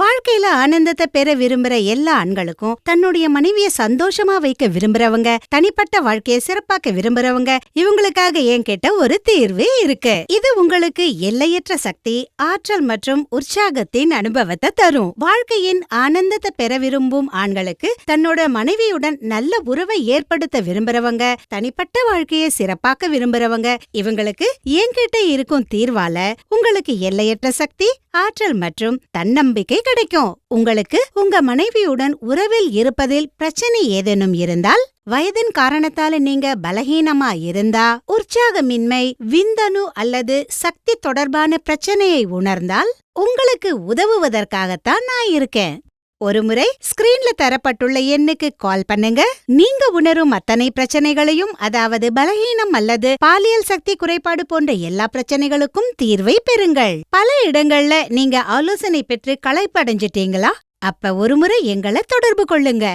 வாழ்க்கையில ஆனந்தத்தை பெற விரும்புற எல்லா ஆண்களுக்கும் தன்னுடைய மனைவிய சந்தோஷமா வைக்க விரும்புறவங்க, தனிப்பட்ட வாழ்க்கையை சிறப்பாக்க விரும்புறவங்க, இவங்களுக்காக என்கிட்ட ஒரு தீர்வு இருக்கு. இது உங்களுக்கு எல்லையற்ற சக்தி, ஆற்றல் மற்றும் உற்சாகத்தின் அனுபவத்தை தரும். வாழ்க்கையின் ஆனந்தத்தை பெற விரும்பும் ஆண்களுக்கு, தன்னோட மனைவியுடன் நல்ல உறவை ஏற்படுத்த விரும்புறவங்க, தனிப்பட்ட வாழ்க்கையை சிறப்பாக்க விரும்புறவங்க, இவங்களுக்கு என்கிட்ட இருக்கும் தீர்வால உங்களுக்கு எல்லையற்ற சக்தி, ஆற்றல் மற்றும் தன்னம்பிக்கை கிடைக்கும். உங்களுக்கு உங்க மனைவியுடன் உறவில் இருப்பதில் பிரச்சனை ஏதேனும் இருந்தால், வயதின் காரணத்தால நீங்க பலகீனமா இருந்தா, உற்சாகமின்மை, விந்தணு அல்லது சக்தி தொடர்பான பிரச்சனையை உணர்ந்தால், உங்களுக்கு உதவுவதற்காகத்தான் நான் இருக்கேன். ஒருமுறை ஸ்கிரீன்ல தரப்பட்டுள்ள எண்ணுக்கு கால் பண்ணுங்க. நீங்க உணரும் அத்தனை பிரச்சனைகளையும், அதாவது பலகீனம் அல்லது பாலியல் சக்தி குறைபாடு போன்ற எல்லா பிரச்சனைகளுக்கும் தீர்வை பெறுங்கள். பல இடங்கள்ல நீங்க ஆலோசனை பெற்று களைப்படைஞ்சிட்டீங்களா? அப்ப ஒருமுறை எங்களை தொடர்பு கொள்ளுங்க.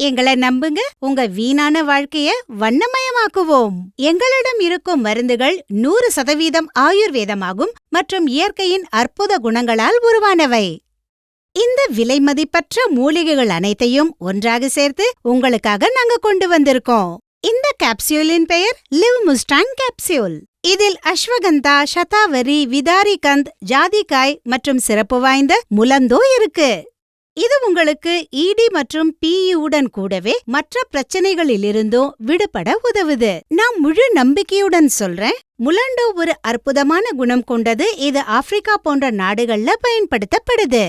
எங்களை நம்புங்க, உங்க வீணான வாழ்க்கைய வண்ணமயமாக்குவோம். எங்களிடம் இருக்கும் மருந்துகள் 100% ஆயுர்வேதமாகும் மற்றும் இயற்கையின் அற்புத குணங்களால் உருவானவை. இந்த விலைமதிப்பற்ற மூலிகைகள் அனைத்தையும் ஒன்றாக சேர்த்து உங்களுக்காக நாங்க கொண்டு வந்திருக்கோம். இந்த கேப்சியூலின் பெயர் லிவ் முஸ்டாங் கேப்சியூல். இதில் அஸ்வகந்தா, சதாவரி, விதாரிகந்த், ஜாதிக்காய் மற்றும் சிறப்பு வாய்ந்த முலந்தோ இருக்கு. இது உங்களுக்கு இடி மற்றும் பிஇயுடன் கூடவே மற்ற பிரச்சனைகளிலிருந்தும் விடுபட உதவுது. நான் முழு நம்பிக்கையுடன் சொல்றேன், முலண்டோ ஒரு அற்புதமான குணம் கொண்டது. இது ஆப்பிரிக்கா போன்ற நாடுகள்ல பயன்படுத்தப்படுது.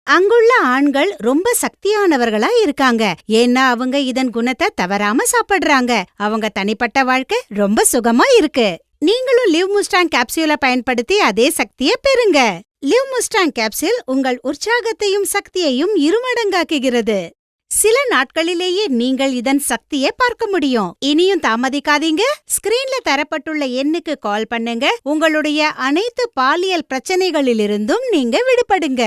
அங்குள்ள ஆண்கள் ரொம்ப சக்தியானவர்களா இருக்காங்க, ஏன்னா அவங்க இதன் குணத்தை தவறாம சாப்பிடுறாங்க. அவங்க தனிப்பட்ட வாழ்க்கை ரொம்ப சுகமா இருக்கு. நீங்களும் லிவ் முஸ்டாங் கேப்சியூலை பயன்படுத்தி அதே சக்தியை பெறுங்க. லிவ் முஸ்டாங் கேப்சியூல் உங்கள் உற்சாகத்தையும் சக்தியையும் இருமடங்காக்குகிறது. சில நாட்களிலேயே நீங்கள் இதன் சக்தியை பார்க்க முடியும். இனியும் தாமதிக்காதீங்க. ஸ்கிரீன்ல தரப்பட்டுள்ள எண்ணுக்கு கால் பண்ணுங்க. உங்களுடைய அனைத்து பாலியல் பிரச்சனைகளிலிருந்தும் நீங்க விடுபடுங்க.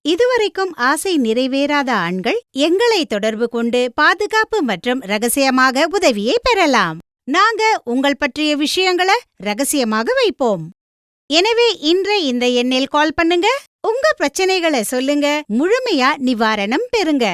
இதுவரைக்கும் ஆசை நிறைவேறாத ஆண்கள் எங்களை தொடர்பு கொண்டு பாதுகாப்பு மற்றும் ரகசியமாக உதவியை பெறலாம். நாங்க உங்கள் பற்றிய விஷயங்களை ரகசியமாக வைப்போம். எனவே இன்று இந்த எண்ணில் கால் பண்ணுங்க. உங்க பிரச்சனைகளை சொல்லுங்க, முழுமையா நிவாரணம் பெறுங்க.